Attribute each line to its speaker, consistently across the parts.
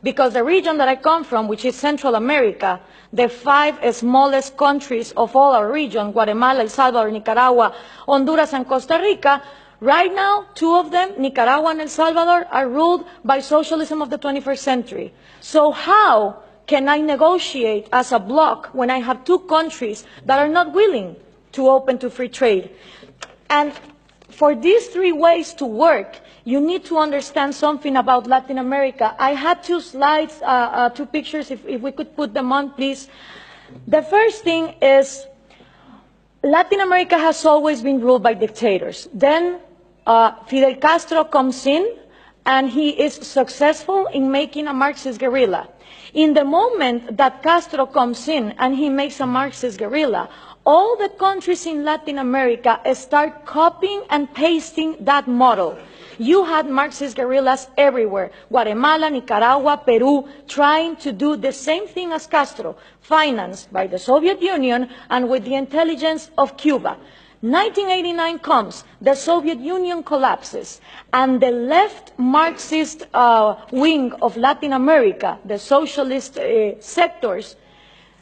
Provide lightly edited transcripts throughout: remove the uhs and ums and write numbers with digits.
Speaker 1: Because the region that I come from, which is Central America, the 5 smallest countries of all our region, Guatemala, El Salvador, Nicaragua, Honduras, and Costa Rica, right now, 2 of them, Nicaragua and El Salvador, are ruled by socialism of the 21st century. So how can I negotiate as a bloc when I have 2 countries that are not willing to open to free trade? And for these 3 ways to work, you need to understand something about Latin America. I had 2 slides, 2 pictures, if we could put them on, please. The first thing is Latin America has always been ruled by dictators. Then Fidel Castro comes in, and he is successful in making a Marxist guerrilla. In the moment that Castro comes in and he makes a Marxist guerrilla, all the countries in Latin America start copying and pasting that model. You had Marxist guerrillas everywhere, Guatemala, Nicaragua, Peru, trying to do the same thing as Castro, financed by the Soviet Union and with the intelligence of Cuba. 1989 comes, the Soviet Union collapses, and the left Marxist wing of Latin America, the socialist sectors,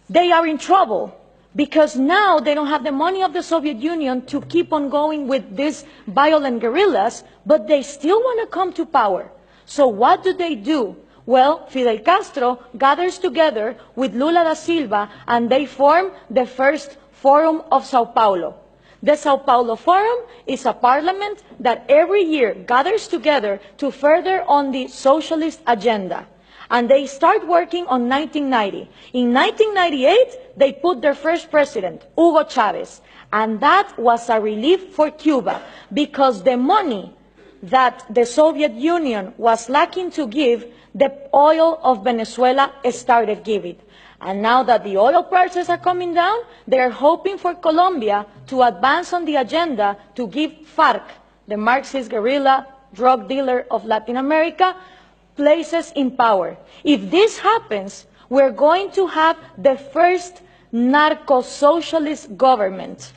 Speaker 1: they are in trouble. Because now they don't have the money of the Soviet Union to keep on going with these violent guerrillas, but they still want to come to power. So what do? Well, Fidel Castro gathers together with Lula da Silva, and they form the first Forum of São Paulo. The Sao Paulo Forum is a parliament that every year gathers together to further on the socialist agenda. And they start working on 1990. In 1998, they put their first president, Hugo Chavez. And that was a relief for Cuba, because the money that the Soviet Union was lacking to give, the oil of Venezuela started giving. And now that the oil prices are coming down, they are hoping for Colombia to advance on the agenda to give FARC, the Marxist guerrilla drug dealer of Latin America, places in power. If this happens, we're going to have the first narco-socialist government,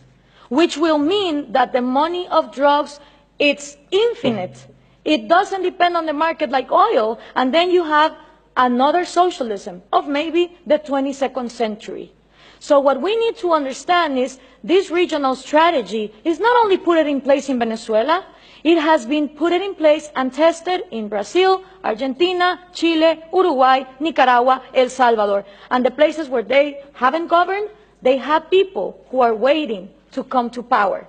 Speaker 1: which will mean that the money of drugs, it's infinite. It doesn't depend on the market like oil, and then you have another socialism of maybe the 22nd century. So what we need to understand is this regional strategy is not only put in place in Venezuela, it has been put in place and tested in Brazil, Argentina, Chile, Uruguay, Nicaragua, El Salvador. And the places where they haven't governed, they have people who are waiting to come to power.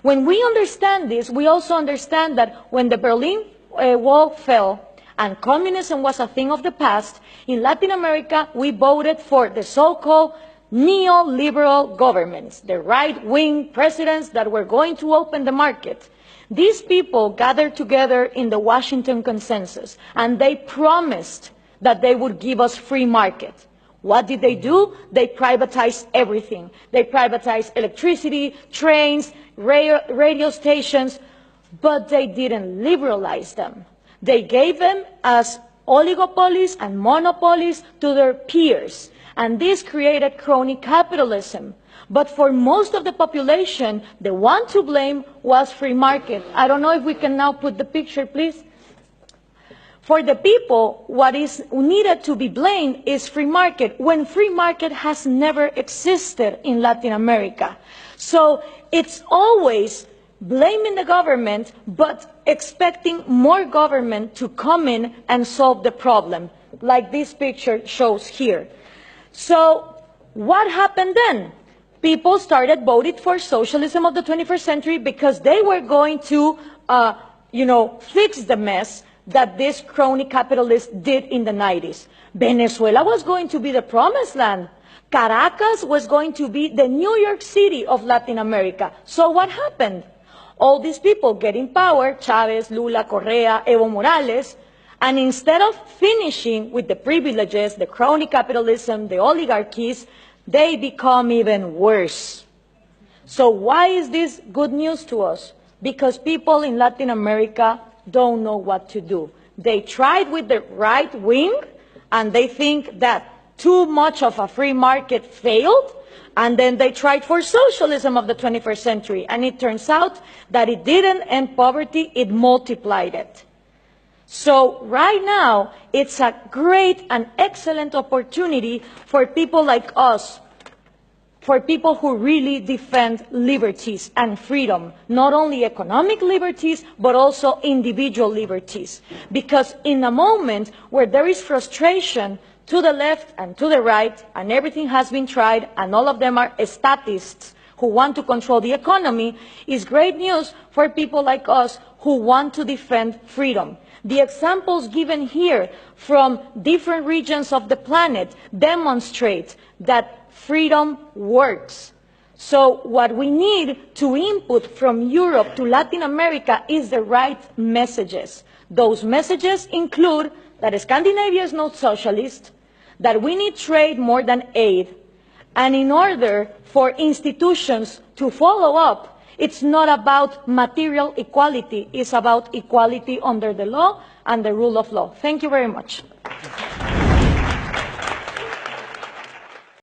Speaker 1: When we understand this, we also understand that when the Berlin Wall fell and communism was a thing of the past, in Latin America we voted for the so-called neoliberal governments, the right-wing presidents that were going to open the market. These people gathered together in the Washington Consensus, and they promised that they would give us free market. What did they do? They privatized everything. They privatized electricity, trains, radio stations, but they didn't liberalize them. They gave them as oligopolies and monopolies to their peers, and this created crony capitalism. But for most of the population, the one to blame was free market. I don't know if we can now put the picture, please. For the people, what is needed to be blamed is free market, when free market has never existed in Latin America. So it's always blaming the government, but expecting more government to come in and solve the problem, like this picture shows here. So what happened then? People started voting for socialism of the 21st century because they were going to, fix the mess that this crony capitalists did in the 90s. Venezuela was going to be the promised land. Caracas was going to be the New York City of Latin America. So what happened? All these people get in power, Chavez, Lula, Correa, Evo Morales, and instead of finishing with the privileges, the crony capitalism, the oligarchies, they become even worse. So why is this good news to us? Because people in Latin America don't know what to do. They tried with the right wing, and they think that too much of a free market failed, and then they tried for socialism of the 21st century, and it turns out that it didn't end poverty, it multiplied it. So right now, it's a great and excellent opportunity for people like us, for people who really defend liberties and freedom, not only economic liberties, but also individual liberties. Because in a moment where there is frustration to the left and to the right, and everything has been tried, and all of them are statists who want to control the economy, is great news for people like us who want to defend freedom. The examples given here from different regions of the planet demonstrate that freedom works. So what we need to input from Europe to Latin America is the right messages. Those messages include that Scandinavia is not socialist, that we need trade more than aid, and in order for institutions to follow up, it's not about material equality, it's about equality under the law and the rule of law. Thank you very much.